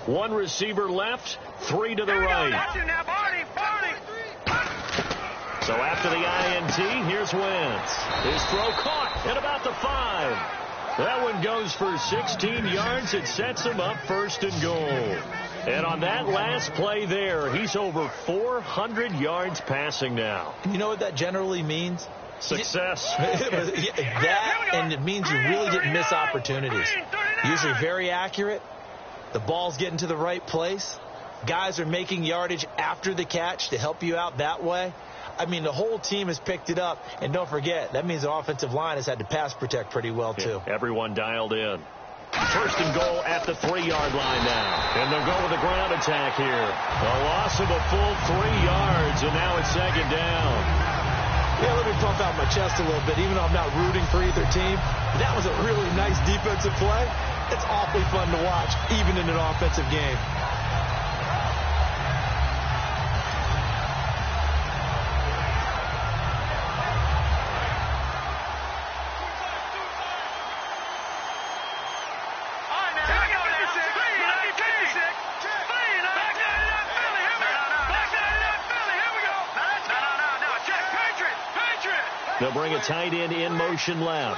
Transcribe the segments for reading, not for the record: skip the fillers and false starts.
One receiver left, 3 to the right. So after the INT, here's Wentz. His throw caught at about the 5. That one goes for 16 yards. It sets him up 1st and goal. And on that last play there, he's over 400 yards passing now. You know what that generally means? Success. That, and it means you really didn't miss opportunities. Usually very accurate. The ball's getting to the right place. Guys are making yardage after the catch to help you out that way. I mean, the whole team has picked it up. And don't forget, that means the offensive line has had to pass protect pretty well, too. Everyone dialed in. 1st and goal at the 3-yard line now. And they'll go with the ground attack here. A loss of a full 3 yards, and now it's 2nd down. Yeah, let me pump out my chest a little bit. Even though I'm not rooting for either team, that was a really nice defensive play. It's awfully fun to watch, even in an offensive game. They'll bring a tight end in motion left.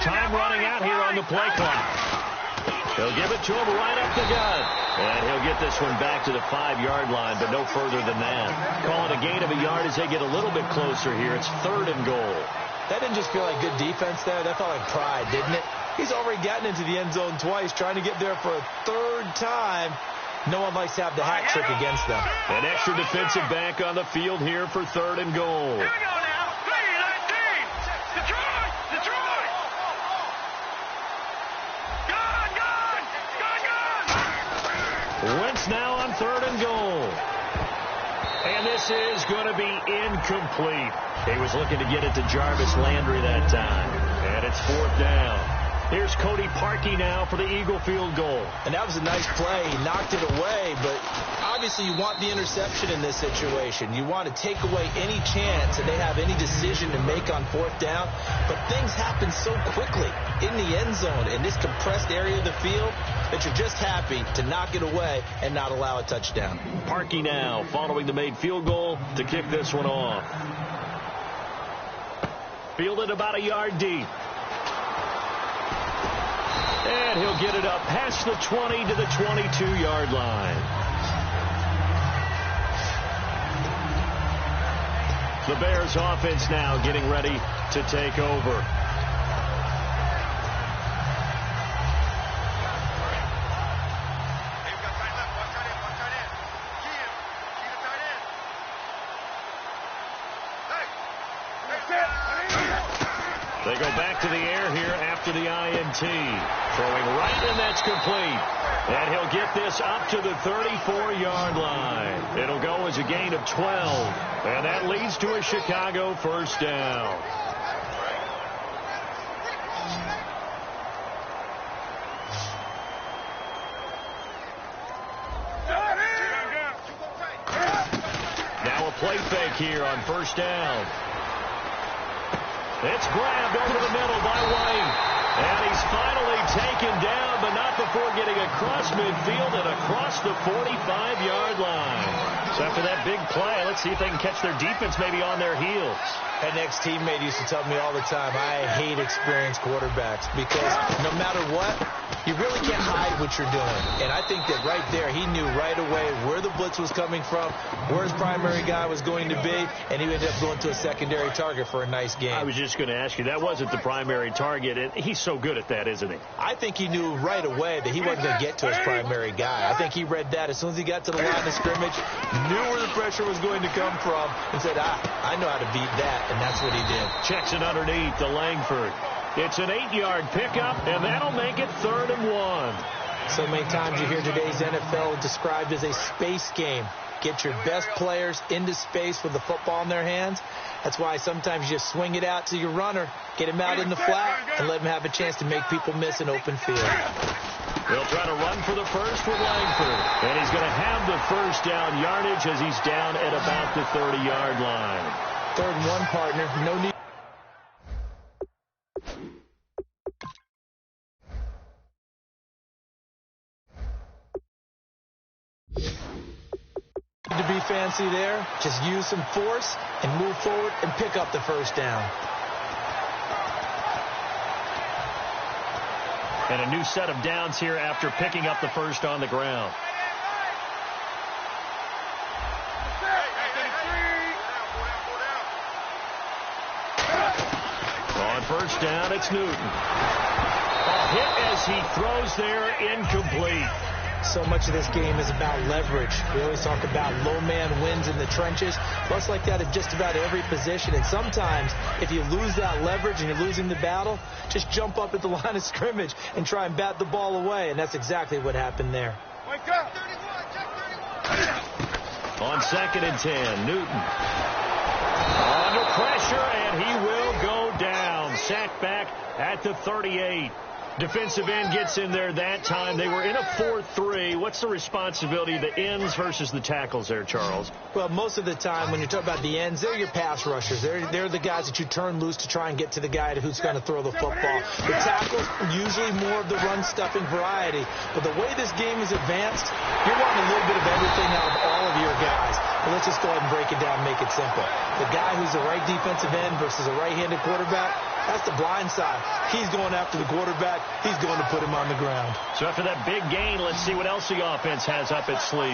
Time running out here on the play clock. They'll give it to him right up the gut. And he'll get this one back to the 5-yard line, but no further than that. Call it a gain of a yard as they get a little bit closer here. It's 3rd and goal. That didn't just feel like good defense there. That felt like pride, didn't it? He's already gotten into the end zone twice, trying to get there for a 3rd time. No one likes to have the hat trick against them. An extra defensive back on the field here for 3rd and goal. Here we go now. 3-19. Detroit. Detroit. Gone. Wentz now on 3rd and goal. And this is going to be incomplete. He was looking to get it to Jarvis Landry that time. And it's 4th down. Here's Cody Parkey now for the Eagle field goal. And that was a nice play. He knocked it away, but obviously you want the interception in this situation. You want to take away any chance that they have any decision to make on 4th down. But things happen so quickly in the end zone in this compressed area of the field that you're just happy to knock it away and not allow a touchdown. Parkey now following the made field goal to kick this one off. Fielded about a yard deep. And he'll get it up past the 20 to the 22-yard line. The Bears offense now getting ready to take over. They go back to the air here after the INT. Throwing right, and that's complete. And he'll get this up to the 34-yard line. It'll go as a gain of 12. And that leads to a Chicago 1st down. Now a play fake here on 1st down. It's grabbed over the middle by White. And he's finally taken down, but not before getting across midfield and across the 45-yard line. So after that big play, let's see if they can catch their defense maybe on their heels. An ex-teammate used to tell me all the time, I hate experienced quarterbacks because no matter what, you really can't hide what you're doing. And I think that right there, he knew right away where the blitz was coming from, where his primary guy was going to be, and he ended up going to a secondary target for a nice game. I was just going to ask you, that wasn't the primary target, and he's so good at that, isn't he? I think he knew right away that he wasn't going to get to his primary guy. I think he read that as soon as he got to the line of scrimmage, knew where the pressure was going to come from, and said, I know how to beat that, and that's what he did. Checks it underneath to Langford. It's an 8-yard pickup, and that'll make it 3rd and 1. So many times you hear today's NFL described as a space game. Get your best players into space with the football in their hands. That's why sometimes you just swing it out to your runner, get him out in the flat, and let him have a chance to make people miss an open field. They'll try to run for the first with Langford. And he's going to have the 1st down yardage as he's down at about the 30-yard line. 3rd and 1, partner. No need. need to be fancy there. Just use some force and move forward and pick up the first down. And a new set of downs here after picking up the first on the ground. On first down, it's Newton. A hit as he throws there, incomplete. So much of this game is about leverage. We always talk about low man wins in the trenches. Much like that at just about every position. And sometimes, if you lose that leverage and you're losing the battle, just jump up at the line of scrimmage and try and bat the ball away. And that's exactly what happened there. Wake up! On 2nd and 10, Newton. Under pressure, and he will go down. Sacked back at the 38. Defensive end gets in there that time. They were in a 4-3. What's the responsibility of the ends versus the tackles there, Charles? Well, most of the time when you talk about the ends, they're your pass rushers. They're the guys that you turn loose to try and get to the guy who's going to throw the football. The tackles, usually more of the run-stuffing variety. But the way this game is advanced, you're wanting a little bit of everything out of all of your guys. But let's just go ahead and break it down and make it simple. The guy who's the right defensive end versus a right-handed quarterback, that's the blind side. He's going after the quarterback. He's going to put him on the ground. So after that big gain, let's see what else the offense has up its sleeve.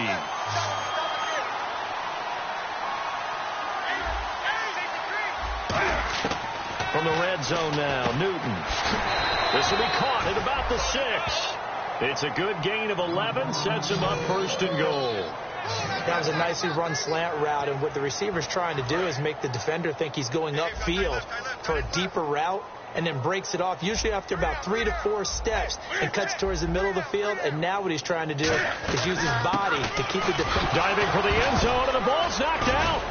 From the red zone now, Newton. This will be caught at about the 6. It's a good gain of 11, sets him up 1st and goal. That was a nicely run slant route, and what the receiver's trying to do is make the defender think he's going upfield for a deeper route, and then breaks it off, usually after about 3 to 4 steps, and cuts towards the middle of the field. And now what he's trying to do is use his body to keep the defender. Diving for the end zone, and the ball's knocked out.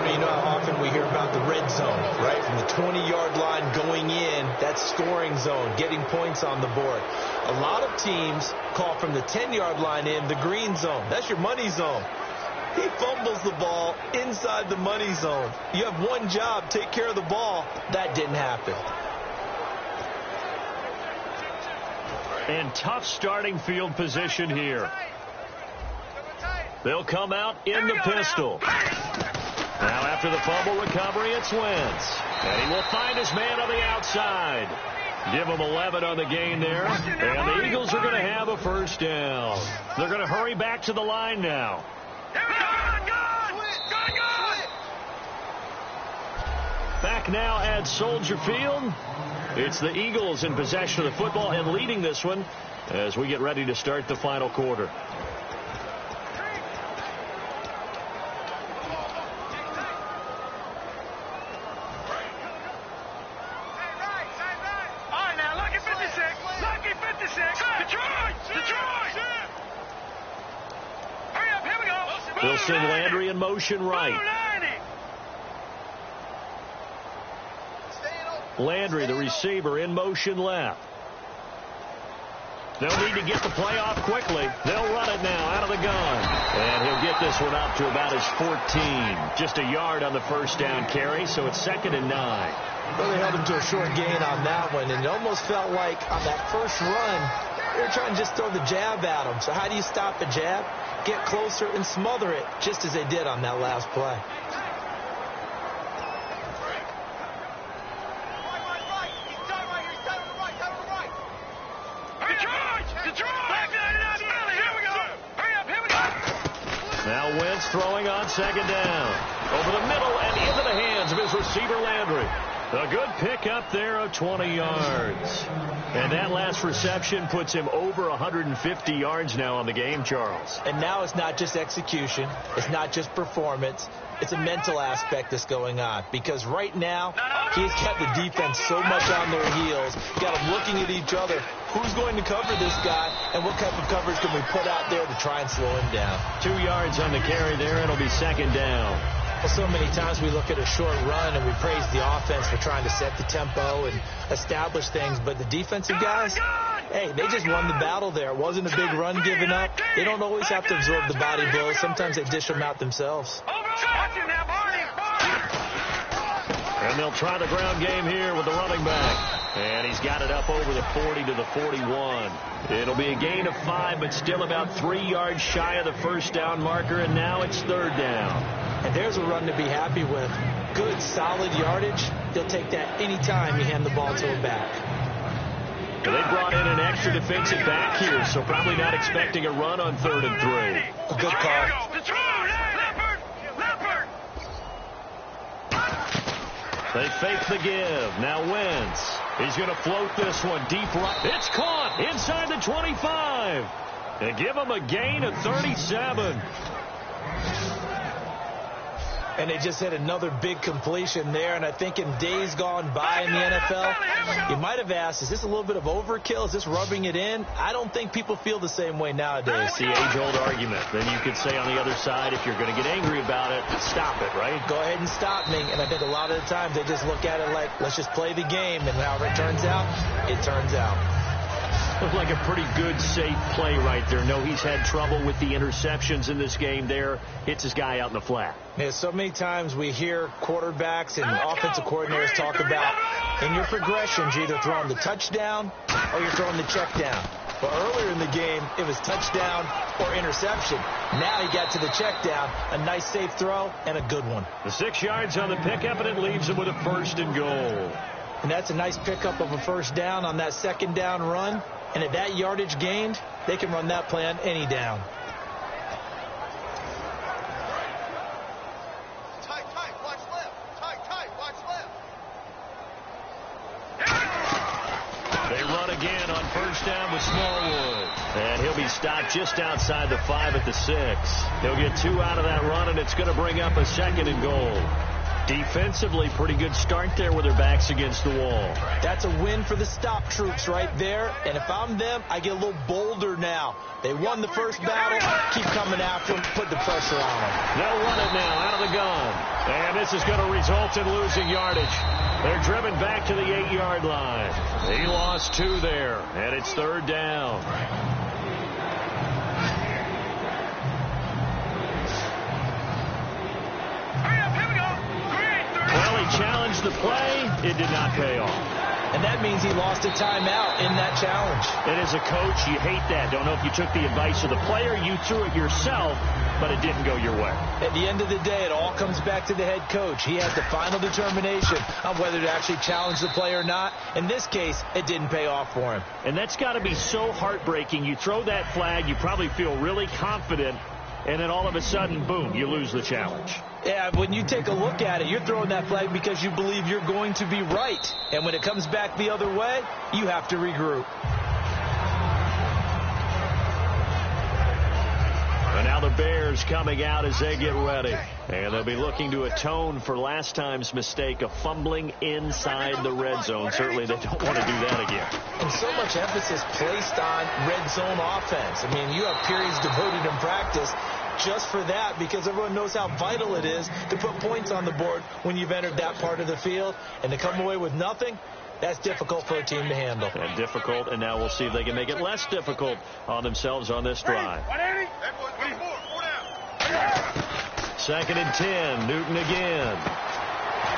You know how often we hear about the red zone, right? From the 20-yard line going in, that scoring zone, getting points on the board. A lot of teams call from the 10-yard line in the green zone. That's your money zone. He fumbles the ball inside the money zone. You have one job, take care of the ball. That didn't happen. And tough starting field position here. They'll come out in the pistol. Now after the fumble recovery, it's Wentz. And he will find his man on the outside. Give him 11 on the gain there. And the Eagles are going to have a first down. They're going to hurry back to the line now. Back now at Soldier Field. It's the Eagles in possession of the football and leading this one as we get ready to start the final quarter. They'll send Landry in motion right. Landry, the receiver, in motion left. They'll need to get the play off quickly. They'll run it now out of the gun. And he'll get this one up to about his 14. Just a yard on the first down carry, so it's 2nd and 9. Well, they held him to a short gain on that one, and it almost felt like on that first run, they were trying to just throw the jab at him. So how do you stop a jab? Get closer and smother it, just as they did on that last play. Now Wentz throwing on 2nd down. Over the middle and into the hands of his receiver, Landry. A good pick up there of 20 yards. And that last reception puts him over 150 yards now on the game, Charles. And now it's not just execution. It's not just performance. It's a mental aspect that's going on. Because right now, he's kept the defense so much on their heels. Got them looking at each other. Who's going to cover this guy? And what type of coverage can we put out there to try and slow him down? 2 yards on the carry there. It'll be 2nd down. Well, so many times we look at a short run and we praise the offense for trying to set the tempo and establish things. But the defensive guys, hey, they just won the battle there. It wasn't a big run given up. They don't always have to absorb the body blows. Sometimes they dish them out themselves. And they'll try the ground game here with the running back. And he's got it up over the 40 to the 41. It'll be a gain of 5, but still about 3 yards shy of the first down marker, and now it's third down. And there's a run to be happy with. Good, solid yardage. They'll take that any time you hand the ball to him back. Well, they brought in an extra defensive back here, so probably not expecting a run on 3rd and 3. A good call. They fake the give. Now Wentz. He's going to float this one deep right. It's caught inside the 25. And give him a gain of 37. And they just hit another big completion there. And I think in days gone by in the NFL, you might have asked, is this a little bit of overkill? Is this rubbing it in? I don't think people feel the same way nowadays. It's the age-old argument. Then you could say on the other side, if you're going to get angry about it, stop it, right? Go ahead and stop me. And I think a lot of the times they just look at it like, let's just play the game. And however it turns out, it turns out. Looked like a pretty good, safe play right there. No, he's had trouble with the interceptions in this game there. Hits his guy out in the flat. Yeah, so many times we hear quarterbacks and offensive coordinators talk about in your progressions, you're either throwing the touchdown or you're throwing the check down. But earlier in the game, it was touchdown or interception. Now he got to the check down, a nice safe throw and a good one. The 6 yards on the pickup, and it leaves him with a 1st and goal. And that's a nice pickup of a 1st down on that 2nd down run. And at that yardage gained, they can run that play on any down. Tight, watch left. Tight, watch left. They run again on 1st down with Smallwood. And he'll be stopped just outside the 5 at the 6. He'll get 2 out of that run, and it's going to bring up a 2nd and goal. Defensively, pretty good start there with their backs against the wall. That's a win for the stop troops right there. And if I'm them, I get a little bolder now. They won the first battle. Keep coming after them. Put the pressure on them. They'll run it now out of the gun. And this is going to result in losing yardage. They're driven back to the 8-yard line. He lost 2 there, and it's 3rd down. Well, he challenged the play. It did not pay off. And that means he lost a timeout in that challenge. And as a coach, you hate that. Don't know if you took the advice of the player. You threw it yourself, but it didn't go your way. At the end of the day, it all comes back to the head coach. He has the final determination on whether to actually challenge the play or not. In this case, it didn't pay off for him. And that's got to be so heartbreaking. You throw that flag, you probably feel really confident, and then all of a sudden, boom, you lose the challenge. Yeah, when you take a look at it, you're throwing that flag because you believe you're going to be right. And when it comes back the other way, you have to regroup. And now the Bears coming out as they get ready. And they'll be looking to atone for last time's mistake of fumbling inside the red zone. Certainly they don't want to do that again. And so much emphasis placed on red zone offense. I mean, you have periods devoted in practice just for that, because everyone knows how vital it is to put points on the board when you've entered that part of the field. And to come away with nothing, that's difficult for a team to handle. And difficult, and now we'll see if they can make it less difficult on themselves on this drive. 2nd and 10, Newton again.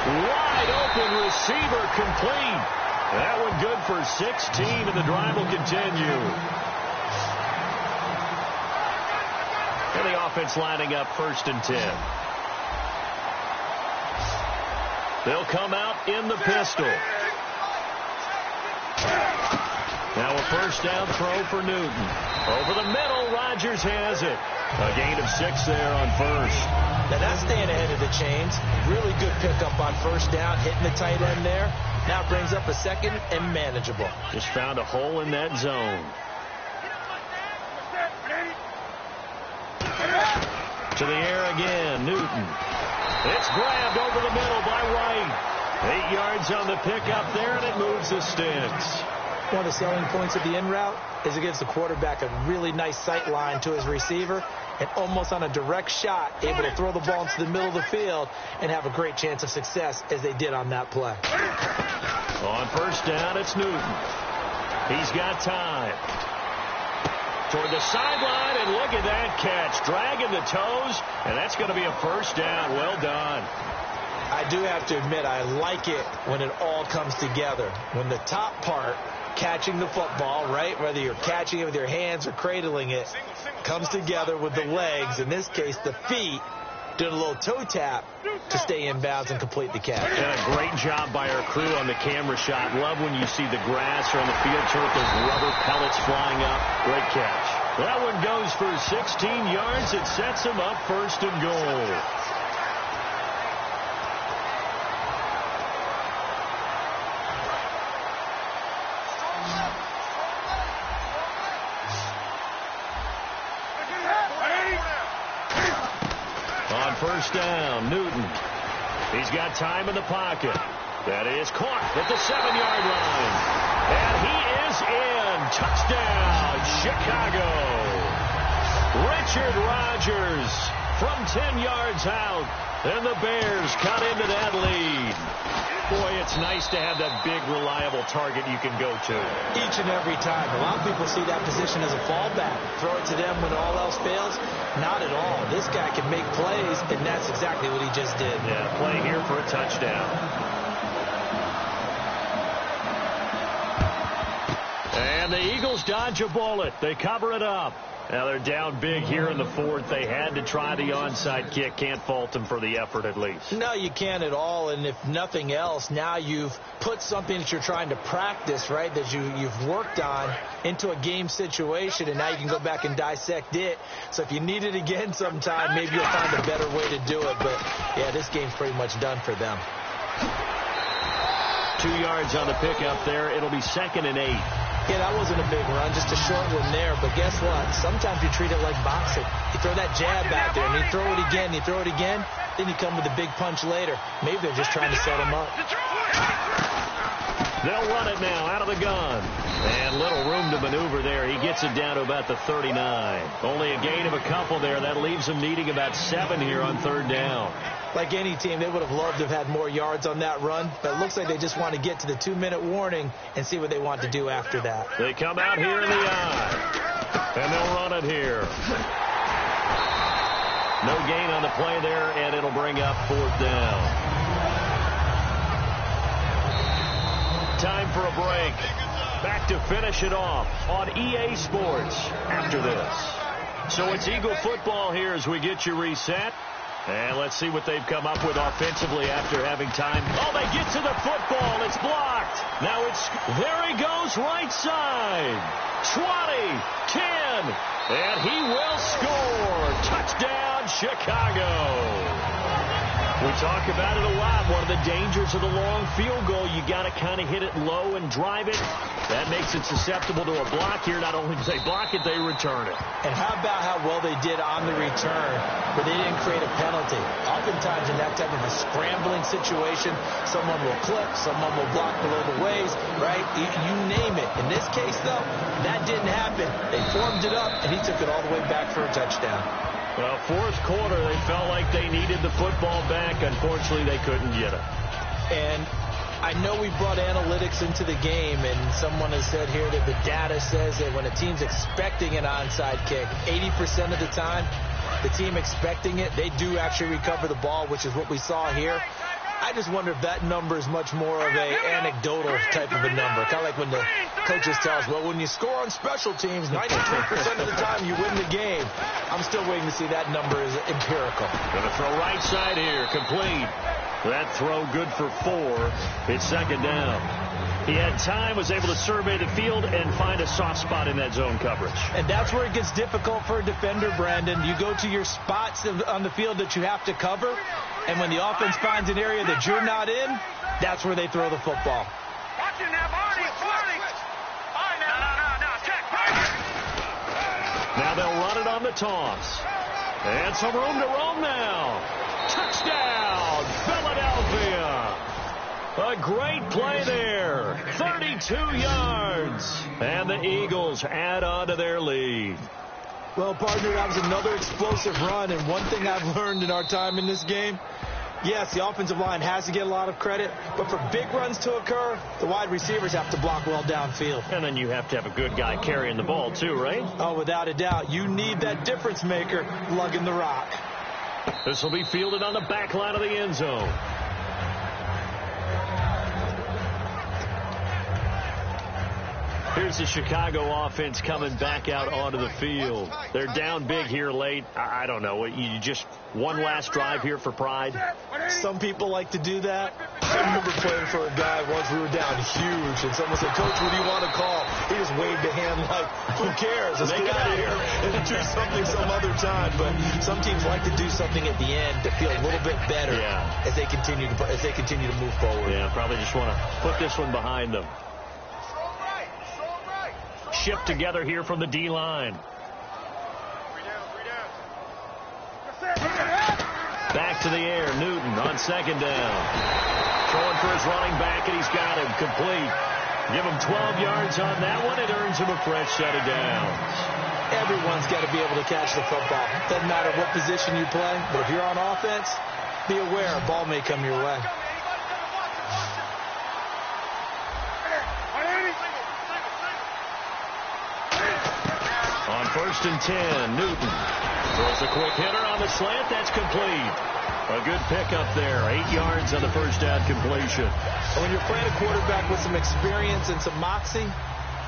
Wide open receiver complete. That one good for 16, and the drive will continue. And the offense lining up 1st and 10. They'll come out in the pistol. Now a 1st down throw for Newton. Over the middle, Rodgers has it. A gain of 6 there on 1st. Now that's staying ahead of the chains. Really good pickup on 1st down, hitting the tight end there. Now it brings up a 2nd and manageable. Just found a hole in that zone. To the air again, Newton. It's grabbed over the middle by White. 8 yards on the pickup there, and it moves the sticks. One of the selling points of the in route is it gives the quarterback a really nice sight line to his receiver, and almost on a direct shot, able to throw the ball into the middle of the field and have a great chance of success as they did on that play. On 1st down, it's Newton. He's got time. Toward the sideline, and look at that catch. Dragging the toes, and that's going to be a 1st down. Well done. I do have to admit, I like it when it all comes together. When the top part, catching the football, right, whether you're catching it with your hands or cradling it, comes together with the legs, in this case the feet, doing a little toe tap to stay in bounds and complete the catch. Yeah, great job by our crew on the camera shot. Love when you see the grass or on the field turf, those rubber pellets flying up. Great catch. That one goes for 16 yards. It sets him up first and goal. On first down, Newton. He's got time in the pocket. That is caught at the 7-yard line. And he is in. Touchdown, Chicago. Richard Rodgers from 10 yards out. And the Bears cut into that lead. Boy, it's nice to have that big, reliable target you can go to. Each and every time. A lot of people see that position as a fallback. Throw it to them when all else fails. Not at all. This guy can make plays, and that's exactly what he just did. Yeah, play here for a touchdown. And the Eagles dodge a bullet. They cover it up. Now they're down big here in the fourth. They had to try the onside kick. Can't fault them for the effort at least. No, you can't at all. And if nothing else, now you've put something that you're trying to practice, right, that you've worked on into a game situation, and now you can go back and dissect it. So if you need it again sometime, maybe you'll find a better way to do it. But, yeah, this game's pretty much done for them. 2 yards on the pickup there. It'll be 2nd and 8. Yeah, that wasn't a big run, just a short one there. But guess what? Sometimes you treat it like boxing. You throw that jab back there, and you throw it again, you throw it again, then you come with a big punch later. Maybe they're just trying to set him up. They'll run it now out of the gun. And little room to maneuver there. He gets it down to about the 39. Only a gain of a couple there. That leaves him needing about 7 here on 3rd down. Like any team, they would have loved to have had more yards on that run, but it looks like they just want to get to the 2-minute warning and see what they want to do after that. They come out here in the eye, and they'll run it here. No gain on the play there, and it'll bring up 4th down. Time for a break. Back to finish it off on EA Sports after this. So it's Eagle football here as we get you reset. And let's see what they've come up with offensively after having time. Oh, they get to the football. It's blocked. Now there he goes, right side. 20, 10, and he will score. Touchdown, Chicago. We talk about it a lot. One of the dangers of the long field goal, you got to kind of hit it low and drive it. That makes it susceptible to a block here. Not only do they block it, they return it. And how about how well they did on the return, where they didn't create a penalty. Oftentimes in that type of a scrambling situation, someone will clip, someone will block below the waist, right? You name it. In this case, though, that didn't happen. They formed it up, and he took it all the way back for a touchdown. Well, 4th quarter, they felt like they needed the football back. Unfortunately, they couldn't get it. And I know we brought analytics into the game, and someone has said here that the data says that when a team's expecting an onside kick, 80% of the time, the team expecting it, they do actually recover the ball, which is what we saw here. I just wonder if that number is much more of a anecdotal type of a number. Kind of like when the coaches tell us, well, when you score on special teams, 93% of the time you win the game. I'm still waiting to see that number is empirical. Going to throw right side here, complete. That throw good for 4. It's 2nd down. He had time, was able to survey the field and find a soft spot in that zone coverage. And that's where it gets difficult for a defender, Brandon. You go to your spots on the field that you have to cover, and when the offense finds an area that you're not in, that's where they throw the football. Watch it now, Barney. No, check. Now they'll run it on the toss. And some room to roam now. Touchdown, Philadelphia. A great play there. 32 yards. And the Eagles add on to their lead. Well, partner, that was another explosive run. And one thing I've learned in our time in this game, yes, the offensive line has to get a lot of credit, but for big runs to occur, the wide receivers have to block well downfield. And then you have to have a good guy carrying the ball too, right? Oh, without a doubt. You need that difference maker lugging the rock. This will be fielded on the back line of the end zone. Here's the Chicago offense coming back out onto the field. They're down big here late. I don't know. You just one last drive here for pride? Some people like to do that. I remember playing for a guy once. We were down huge, and someone said, "Coach, what do you want to call?" He just waved a hand like, "Who cares? Let's get out of here and do something some other time." But some teams like to do something at the end to feel a little bit better as they continue to move forward. Yeah, probably just want to put this one behind them. Shipped together here from the D-line. Back to the air, Newton on second down. Throwing for his running back, and he's got him complete. Give him 12 yards on that one. It earns him a fresh set of downs. Everyone's got to be able to catch the football. Doesn't matter what position you play, but if you're on offense, be aware a ball may come your way. On 1st and 10, Newton throws a quick hitter on the slant. That's complete. A good pickup there. 8 yards on the first down completion. When you're playing a quarterback with some experience and some moxie,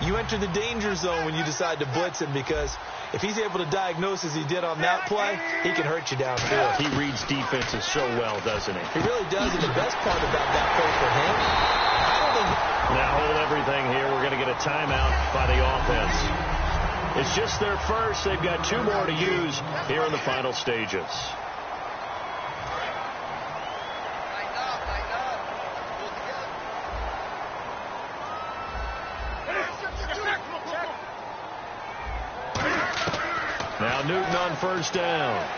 you enter the danger zone when you decide to blitz him, because if he's able to diagnose as he did on that play, he can hurt you downfield. He reads defenses so well, doesn't he? He really does, and the best part about that play for him, I don't think... Now hold everything here. We're going to get a timeout by the offense. It's just their first. They've got 2 more to use here in the final stages. Now Newton on 1st down.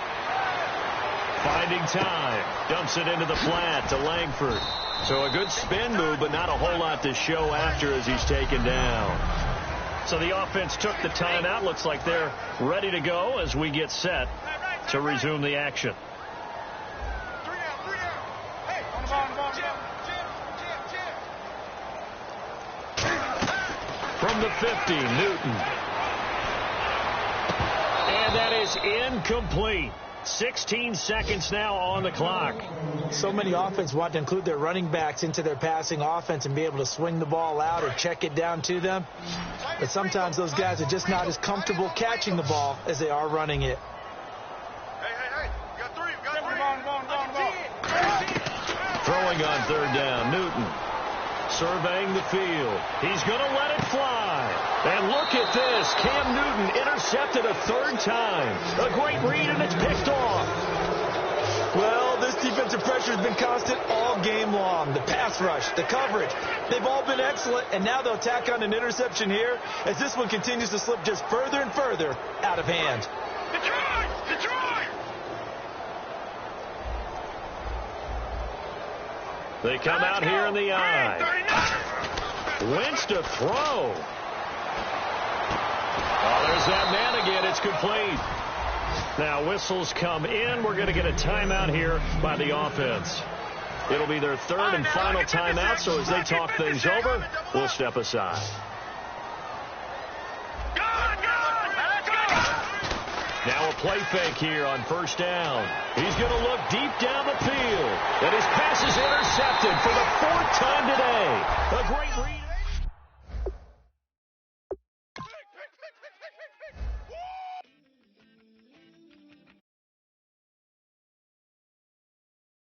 Finding time. Dumps it into the flat to Langford. So a good spin move, but not a whole lot to show after as he's taken down. So the offense took the timeout. Looks like they're ready to go as we get set to resume the action. From the 50, Newton. And that is incomplete. 16 seconds now on the clock. So many offense want to include their running backs into their passing offense and be able to swing the ball out or check it down to them. But sometimes those guys are just not as comfortable catching the ball as they are running it. Hey, you got 3. Throwing on 3rd down, Newton. Surveying the field. He's going to let it fly. And look at this. Cam Newton intercepted a 3rd time. A great read, and it's picked off. Well, this defensive pressure has been constant all game long. The pass rush, the coverage, they've all been excellent, and now they'll tack on an interception here as this one continues to slip just further and further out of hand. Detroit! They come out here in the eye. Wentz to throw. Oh, there's that man again. It's complete. Now whistles come in. We're going to get a timeout here by the offense. It'll be their 3rd and final timeout, so as they talk things over, we'll step aside. Now a play fake here on 1st down. He's going to look deep down the field. And his pass is intercepted.